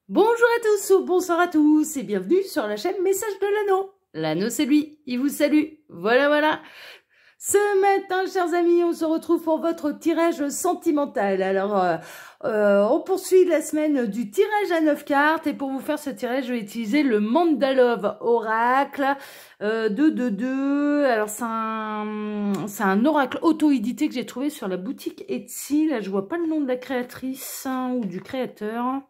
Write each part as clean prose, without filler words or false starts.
Bonjour à tous ou bonsoir à tous et bienvenue sur la chaîne Message de l'Anneau. L'Anneau c'est lui, il vous salue. Voilà. Ce matin, chers amis, on se retrouve pour votre tirage sentimental. Alors, on poursuit la semaine du tirage à 9 cartes. Et pour vous faire ce tirage, je vais utiliser le Mandalove Oracle 2. Alors, c'est un oracle auto-édité que j'ai trouvé sur la boutique Etsy. Là, je vois pas le nom de la créatrice ou du créateur.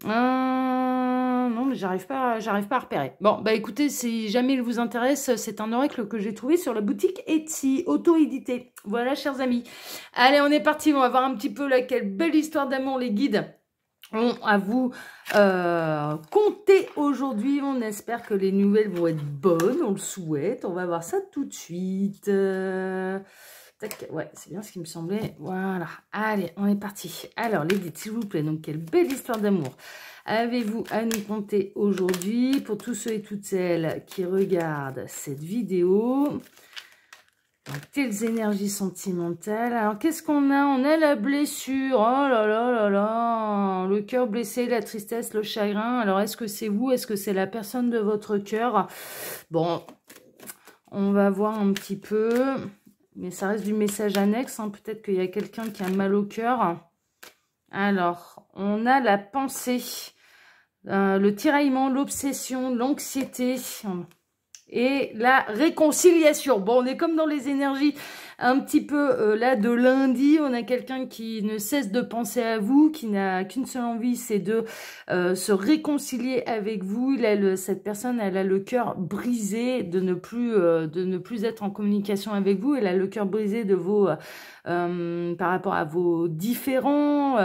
Non, mais j'arrive pas à repérer. Bon, bah écoutez, si jamais il vous intéresse, c'est un oracle que j'ai trouvé sur la boutique Etsy, auto-édité. Voilà, chers amis. Allez, on est parti. On va voir un petit peu là, quelle belle histoire d'amour les guides ont à vous conter aujourd'hui. On espère que les nouvelles vont être bonnes. On le souhaite. On va voir ça tout de suite. Tac, ouais, c'est bien ce qui me semblait. Voilà. Allez, on est parti. Alors, les guides, s'il vous plaît. Donc, quelle belle histoire d'amour avez-vous à nous conter aujourd'hui pour tous ceux et toutes celles qui regardent cette vidéo? Donc, telles énergies sentimentales. Alors, qu'est-ce qu'on a? On a la blessure. Oh là. Le cœur blessé, la tristesse, le chagrin. Alors, est-ce que c'est vous? Est-ce que c'est la personne de votre cœur? Bon, on va voir un petit peu. Mais ça reste du message annexe. Hein. Peut-être qu'il y a quelqu'un qui a mal au cœur. Alors, on a la pensée, le tiraillement, l'obsession, l'anxiété et la réconciliation. Bon, on est comme dans les énergies un petit peu là de lundi. On a quelqu'un qui ne cesse de penser à vous, qui n'a qu'une seule envie, c'est de se réconcilier avec vous. Cette personne, elle a le cœur brisé de ne plus être en communication avec vous. Elle a le cœur brisé de vos par rapport à vos différends,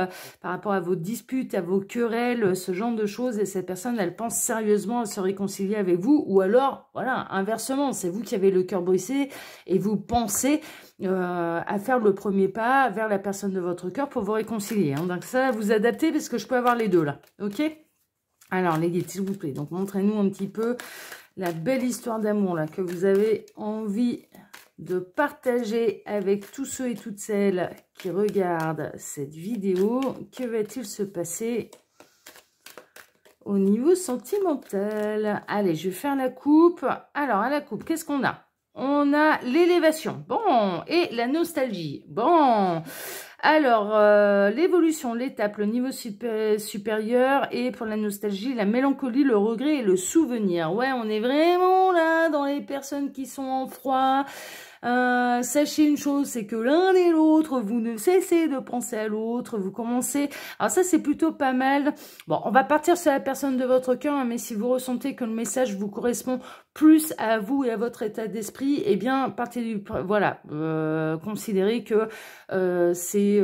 par rapport à vos disputes, à vos querelles, ce genre de choses. Et cette personne, elle pense sérieusement à se réconcilier avec vous. Ou alors, voilà, inversement, c'est vous qui avez le cœur brisé et vous pensez à faire le premier pas vers la personne de votre cœur pour vous réconcilier. Hein. Donc ça, vous adaptez parce que je peux avoir les deux là. Ok? Alors les guides, s'il vous plaît, donc montrez-nous un petit peu la belle histoire d'amour là que vous avez envie de partager avec tous ceux et toutes celles qui regardent cette vidéo. Que va-t-il se passer au niveau sentimental? Allez, je vais faire la coupe. Alors, à la coupe, qu'est-ce qu'on a? On a l'élévation. Bon, et la nostalgie. Bon, alors, l'évolution, l'étape, le niveau supérieur. Et pour la nostalgie, la mélancolie, le regret et le souvenir. Ouais, on est vraiment là dans les personnes qui sont en froid. Sachez une chose, c'est que l'un et l'autre, vous ne cessez de penser à l'autre, vous commencez... Alors ça, c'est plutôt pas mal. Bon, on va partir sur la personne de votre cœur, hein, mais si vous ressentez que le message vous correspond plus à vous et à votre état d'esprit, eh bien, partez du... Voilà, considérez que c'est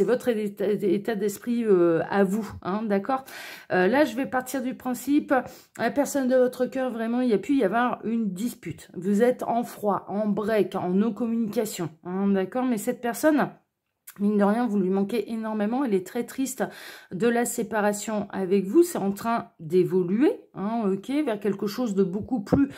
votre état d'esprit à vous, hein, d'accord? Là, je vais partir du principe, la personne de votre cœur, vraiment, il y a pu y avoir une dispute. Vous êtes en froid, en break, en no-communication, hein, d'accord? Mais cette personne, mine de rien, vous lui manquez énormément. Elle est très triste de la séparation avec vous. C'est en train d'évoluer, hein, ok, vers quelque chose de beaucoup plus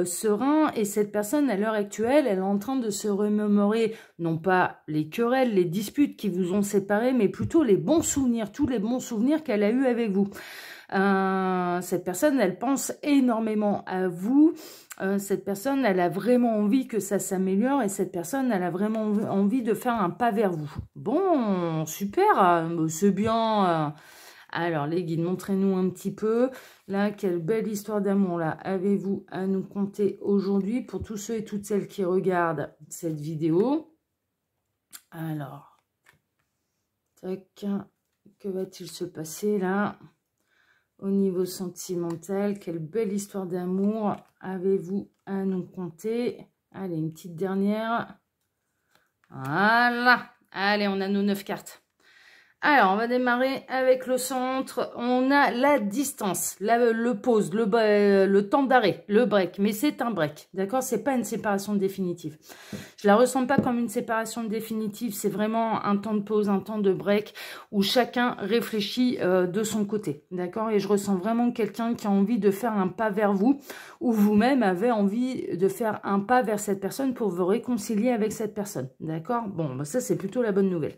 serein. Et cette personne, à l'heure actuelle, elle est en train de se remémorer, non pas les querelles, les disputes qui vous ont séparés, mais plutôt les bons souvenirs, tous les bons souvenirs qu'elle a eus avec vous. Cette personne, elle pense énormément à vous. Cette personne, elle a vraiment envie que ça s'améliore et cette personne, elle a vraiment envie de faire un pas vers vous. Bon, super, c'est bien. Alors, les guides, montrez-nous un petit peu. Là, quelle belle histoire d'amour, là, avez-vous à nous conter aujourd'hui pour tous ceux et toutes celles qui regardent cette vidéo? Alors, tac, que va-t-il se passer, là? Au niveau sentimental, quelle belle histoire d'amour avez-vous à nous conter? Allez, une petite dernière. Voilà. Allez, on a nos 9 cartes. Alors, on va démarrer avec le centre. On a la distance, le pause, le temps d'arrêt, le break. Mais c'est un break, d'accord? C'est pas une séparation définitive. Je la ressens pas comme une séparation définitive. C'est vraiment un temps de pause, un temps de break où chacun réfléchit de son côté, d'accord? Et je ressens vraiment quelqu'un qui a envie de faire un pas vers vous ou vous-même avez envie de faire un pas vers cette personne pour vous réconcilier avec cette personne, d'accord? Bon, bah ça, c'est plutôt la bonne nouvelle.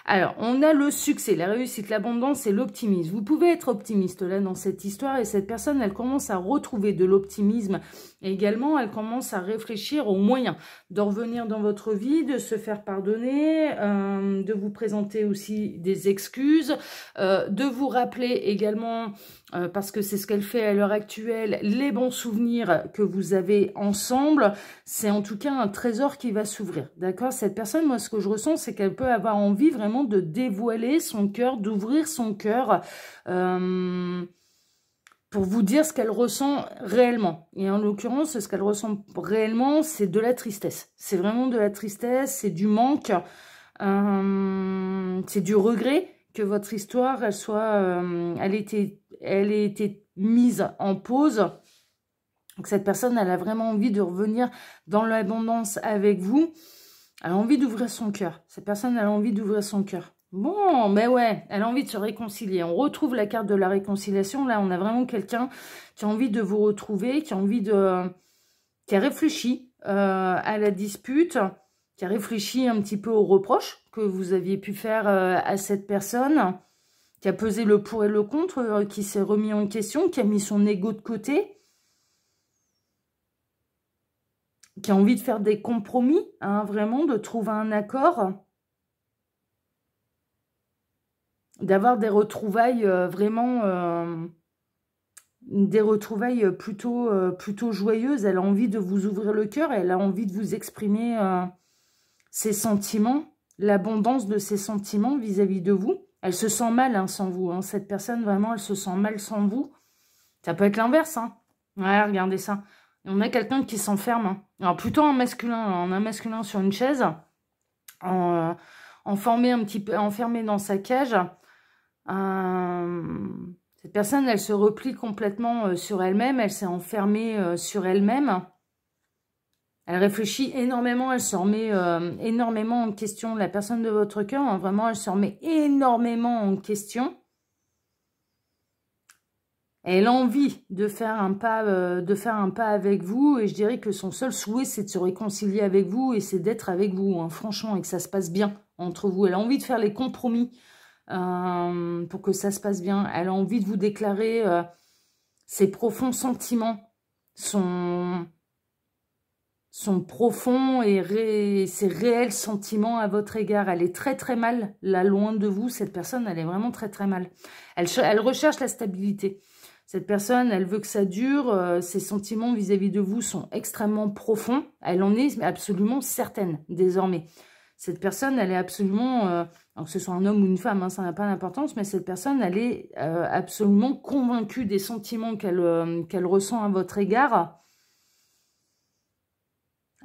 Alors, on a le succès, la réussite, l'abondance et l'optimisme. Vous pouvez être optimiste là dans cette histoire et cette personne, elle commence à retrouver de l'optimisme. Et également, elle commence à réfléchir aux moyens de revenir dans votre vie, de se faire pardonner, de vous présenter aussi des excuses, de vous rappeler également, parce que c'est ce qu'elle fait à l'heure actuelle, les bons souvenirs que vous avez ensemble. C'est en tout cas un trésor qui va s'ouvrir, d'accord? Cette personne, moi, ce que je ressens, c'est qu'elle peut avoir envie vraiment de dévoiler son cœur, d'ouvrir son cœur pour vous dire ce qu'elle ressent réellement. Et en l'occurrence, ce qu'elle ressent réellement, c'est de la tristesse. C'est vraiment de la tristesse, c'est du manque, c'est du regret que votre histoire, elle ait été mise en pause. Donc cette personne, elle a vraiment envie de revenir dans l'abondance avec vous. Elle a envie d'ouvrir son cœur. Cette personne, elle a envie d'ouvrir son cœur. Bon, mais ouais, elle a envie de se réconcilier. On retrouve la carte de la réconciliation. Là, on a vraiment quelqu'un qui a envie de vous retrouver, qui a réfléchi à la dispute, qui a réfléchi un petit peu aux reproches que vous aviez pu faire à cette personne, qui a pesé le pour et le contre, qui s'est remis en question, qui a mis son ego de côté, qui a envie de faire des compromis, hein, vraiment, de trouver un accord, d'avoir des retrouvailles des retrouvailles plutôt joyeuses. Elle a envie de vous ouvrir le cœur, elle a envie de vous exprimer ses sentiments, l'abondance de ses sentiments vis-à-vis de vous. Elle se sent mal hein, sans vous. Hein. Cette personne, vraiment, elle se sent mal sans vous. Ça peut être l'inverse. Hein. Ouais, regardez ça. On a quelqu'un qui s'enferme. Hein. Alors, plutôt en masculin. On a un masculin sur une chaise, enfermé dans sa cage. Cette personne, elle se replie complètement sur elle-même. Elle s'est enfermée sur elle-même. Elle réfléchit énormément, elle se remet énormément en question. La personne de votre cœur, hein, vraiment, elle se remet énormément en question. Elle a envie de faire un pas avec vous. Et je dirais que son seul souhait, c'est de se réconcilier avec vous et c'est d'être avec vous, hein, franchement, et que ça se passe bien entre vous. Elle a envie de faire les compromis pour que ça se passe bien. Elle a envie de vous déclarer ses profonds sentiments, son profond et ses réels sentiments à votre égard. Elle est très très mal, là, loin de vous. Cette personne, elle est vraiment très très mal. Elle recherche la stabilité. Cette personne, elle veut que ça dure. Ses sentiments vis-à-vis de vous sont extrêmement profonds. Elle en est absolument certaine, désormais. Cette personne, elle est absolument, alors que ce soit un homme ou une femme, hein, ça n'a pas d'importance, mais cette personne, elle est absolument convaincue des sentiments qu'elle ressent à votre égard.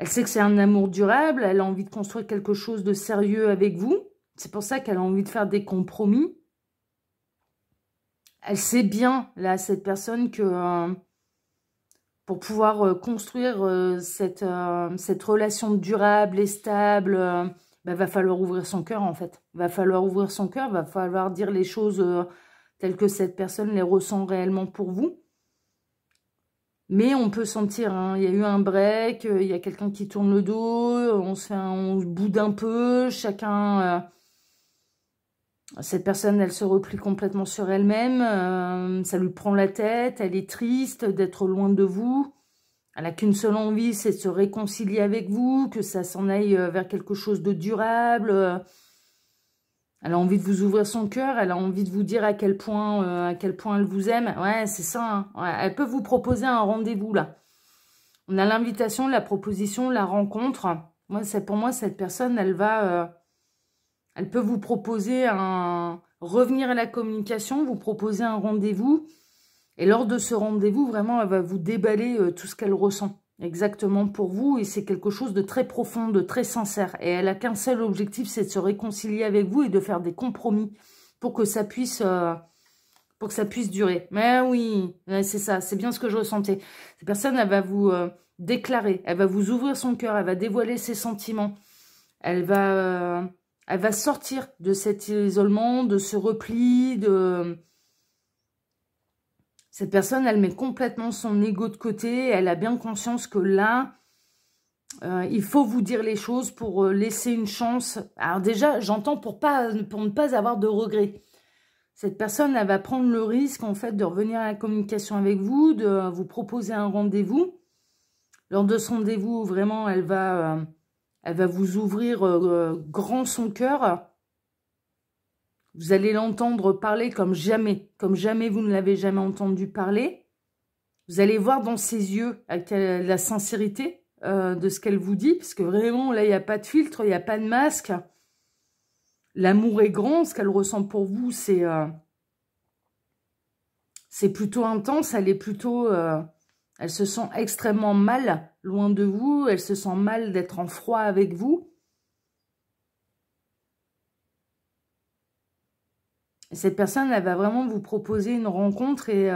Elle sait que c'est un amour durable, elle a envie de construire quelque chose de sérieux avec vous. C'est pour ça qu'elle a envie de faire des compromis. Elle sait bien, là, cette personne, que pour pouvoir construire cette relation durable et stable, va falloir ouvrir son cœur, en fait. Va falloir ouvrir son cœur, va falloir dire les choses telles que cette personne les ressent réellement pour vous. Mais on peut sentir, hein, il y a eu un break, il y a quelqu'un qui tourne le dos, on se boude un peu, chacun... cette personne, elle se replie complètement sur elle-même, ça lui prend la tête, elle est triste d'être loin de vous. Elle n'a qu'une seule envie, c'est de se réconcilier avec vous, que ça s'en aille vers quelque chose de durable. Elle a envie de vous ouvrir son cœur, elle a envie de vous dire à quel point elle vous aime. Ouais, c'est ça. Hein. Ouais, elle peut vous proposer un rendez-vous, là. On a l'invitation, la proposition, la rencontre. Pour moi, cette personne, elle peut vous proposer revenir à la communication, vous proposer un rendez-vous. Et lors de ce rendez-vous, vraiment, elle va vous déballer tout ce qu'elle ressent exactement pour vous. Et c'est quelque chose de très profond, de très sincère. Et elle a qu'un seul objectif, c'est de se réconcilier avec vous et de faire des compromis pour que ça puisse durer. Mais oui, c'est ça, c'est bien ce que je ressentais. Cette personne, elle va vous déclarer, elle va vous ouvrir son cœur, elle va dévoiler ses sentiments. Elle va sortir de cet isolement, de ce repli, Cette personne, elle met complètement son ego de côté. Elle a bien conscience que là, Il faut vous dire les choses pour laisser une chance. Alors déjà, j'entends pour ne pas avoir de regrets. Cette personne, elle va prendre le risque, en fait, de revenir à la communication avec vous, de vous proposer un rendez-vous. Lors de ce rendez-vous, vraiment, elle va vous ouvrir grand son cœur. Vous allez l'entendre parler comme jamais vous ne l'avez jamais entendu parler. Vous allez voir dans ses yeux la sincérité de ce qu'elle vous dit, parce que vraiment, là, il n'y a pas de filtre, il n'y a pas de masque. L'amour est grand, ce qu'elle ressent pour vous, c'est plutôt intense, elle se sent extrêmement mal loin de vous, elle se sent mal d'être en froid avec vous. Et cette personne, elle va vraiment vous proposer une rencontre et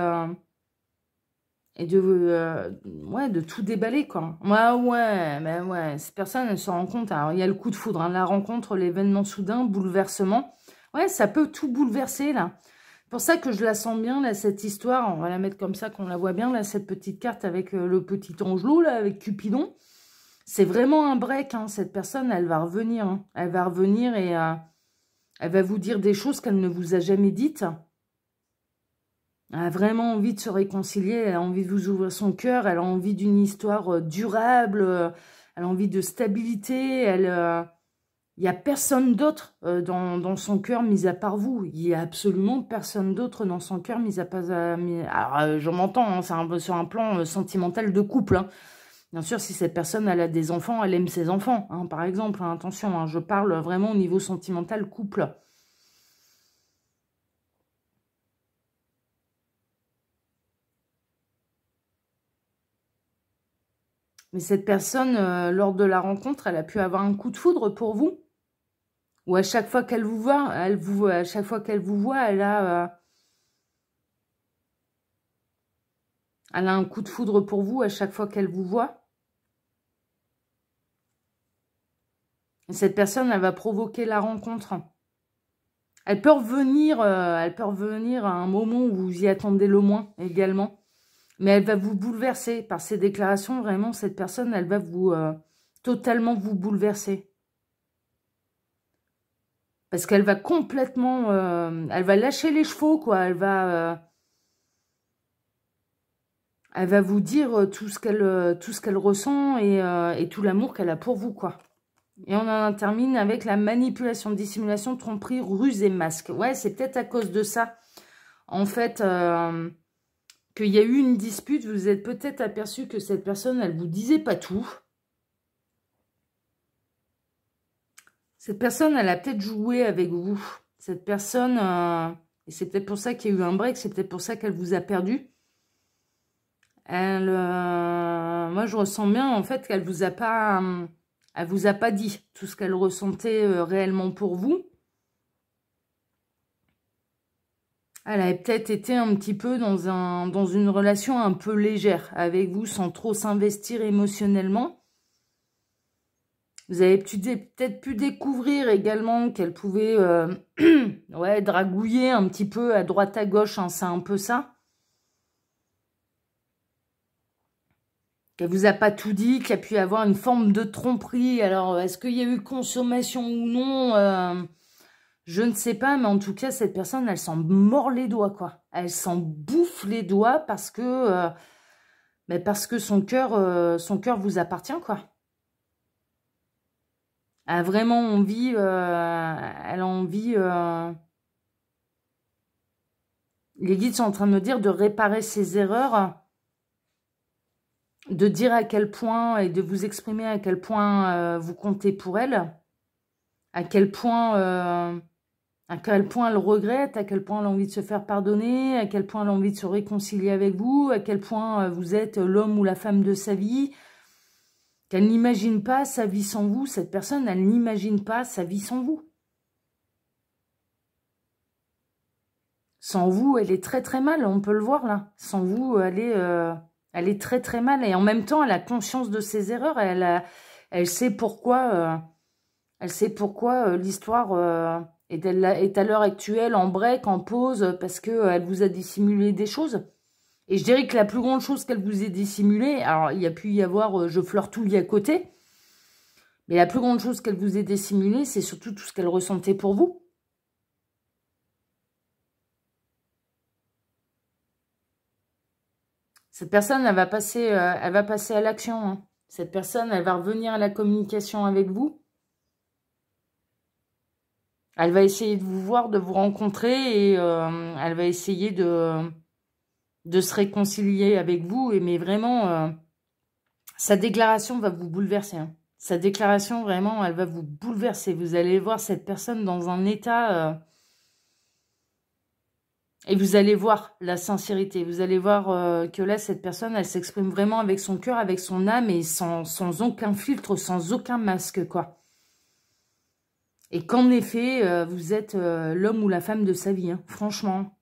de tout déballer, quoi. Ouais, cette personne, elle se rend compte. Alors, il y a le coup de foudre, hein, la rencontre, l'événement soudain, bouleversement. Ouais, ça peut tout bouleverser, là. C'est pour ça que je la sens bien, là, cette histoire. On va la mettre comme ça, qu'on la voit bien, là, cette petite carte avec le petit angelot, là, avec Cupidon. C'est vraiment un break, hein. Cette personne, elle va revenir. Hein. Elle va revenir et elle va vous dire des choses qu'elle ne vous a jamais dites. Elle a vraiment envie de se réconcilier, elle a envie de vous ouvrir son cœur, elle a envie d'une histoire durable, elle a envie de stabilité, il n'y a personne d'autre dans son cœur mis à part vous. Il n'y a absolument personne d'autre dans son cœur mis à part... Alors, je m'entends, hein, c'est un peu sur un plan sentimental de couple. Hein. Bien sûr, si cette personne elle a des enfants, elle aime ses enfants, hein, par exemple. Hein, attention, hein, je parle vraiment au niveau sentimental couple. Mais cette personne, lors de la rencontre, elle a pu avoir un coup de foudre pour vous. Ou à chaque fois qu'elle vous voit, à chaque fois qu'elle vous voit, elle a un coup de foudre pour vous à chaque fois qu'elle vous voit. Et cette personne, elle va provoquer la rencontre. Elle peut revenir à un moment où vous y attendez le moins également. Mais elle va vous bouleverser par ses déclarations. Vraiment, cette personne, elle va totalement vous bouleverser. Parce qu'elle va complètement... elle va lâcher les chevaux, quoi. Elle va vous dire tout ce qu'elle ressent et tout l'amour qu'elle a pour vous, quoi. Et on en termine avec la manipulation, dissimulation, tromperie, ruse et masque. Ouais, c'est peut-être à cause de ça. En fait... qu'il y a eu une dispute, vous êtes peut-être aperçu que cette personne, elle vous disait pas tout. Cette personne, elle a peut-être joué avec vous. Cette personne, et c'est peut-être pour ça qu'il y a eu un break, c'est peut-être pour ça qu'elle vous a perdu. Moi, je ressens bien, en fait, qu'elle vous a pas dit tout ce qu'elle ressentait réellement pour vous. Elle avait peut-être été un petit peu dans une relation un peu légère avec vous, sans trop s'investir émotionnellement. Vous avez peut-être pu découvrir également qu'elle pouvait ouais, dragouiller un petit peu à droite à gauche, hein, c'est un peu ça. Qu'elle vous a pas tout dit, qu'il y a pu y avoir une forme de tromperie. Alors, est-ce qu'il y a eu consommation ou non je ne sais pas, mais en tout cas, cette personne, elle s'en mord les doigts, quoi. Elle s'en bouffe les doigts parce que son cœur vous appartient, quoi. Elle a vraiment envie, elle a envie, les guides sont en train de me dire de réparer ses erreurs, de dire à quel point et de vous exprimer à quel point vous comptez pour elle, à quel point elle regrette, à quel point elle a envie de se faire pardonner, à quel point elle a envie de se réconcilier avec vous, à quel point vous êtes l'homme ou la femme de sa vie, qu'elle n'imagine pas sa vie sans vous. Cette personne, elle n'imagine pas sa vie sans vous. Sans vous, elle est très très mal, on peut le voir là. Sans vous, elle est très très mal. Et en même temps, elle a conscience de ses erreurs. Elle sait pourquoi, l'histoire... est à l'heure actuelle en break, en pause, parce qu'elle vous a dissimulé des choses. Et je dirais que la plus grande chose qu'elle vous ait dissimulée, alors il y a pu y avoir je flirtouille à côté, Mais la plus grande chose qu'elle vous ait dissimulée, c'est surtout tout ce qu'elle ressentait pour vous. Cette personne, elle va passer à l'action. Hein. Cette personne, elle va revenir à la communication avec vous. Elle va essayer de vous voir, de vous rencontrer et elle va essayer de se réconcilier avec vous. Mais vraiment, sa déclaration va vous bouleverser. Hein. Sa déclaration, vraiment, elle va vous bouleverser. Vous allez voir cette personne dans un état... et vous allez voir la sincérité. Vous allez voir que là, cette personne, elle s'exprime vraiment avec son cœur, avec son âme et sans aucun filtre, sans aucun masque, quoi. Et qu'en effet, vous êtes l'homme ou la femme de sa vie, hein, franchement.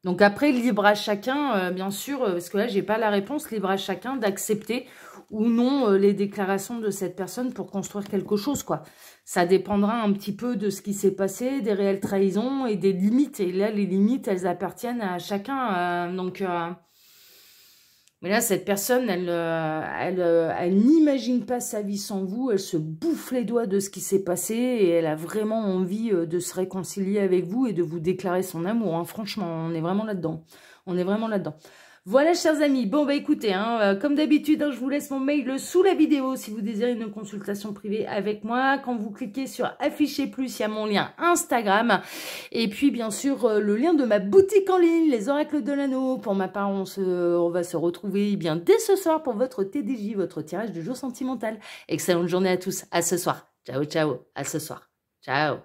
Donc après, libre à chacun, bien sûr, parce que là, j'ai pas la réponse, libre à chacun d'accepter ou non les déclarations de cette personne pour construire quelque chose, quoi. Ça dépendra un petit peu de ce qui s'est passé, des réelles trahisons et des limites. Et là, les limites, elles appartiennent à chacun. Mais là, cette personne, elle n'imagine pas sa vie sans vous. Elle se bouffe les doigts de ce qui s'est passé et elle a vraiment envie de se réconcilier avec vous et de vous déclarer son amour. Hein. Franchement, on est vraiment là-dedans. On est vraiment là-dedans. Voilà, chers amis. Bon, bah écoutez, hein, comme d'habitude, hein, je vous laisse mon mail sous la vidéo si vous désirez une consultation privée avec moi. Quand vous cliquez sur afficher plus, il y a mon lien Instagram. Et puis, bien sûr, le lien de ma boutique en ligne, les oracles de l'anneau. Pour ma part, on va se retrouver eh bien dès ce soir pour votre TDJ, votre tirage du jour sentimental. Excellente journée à tous. À ce soir. Ciao, ciao. À ce soir. Ciao.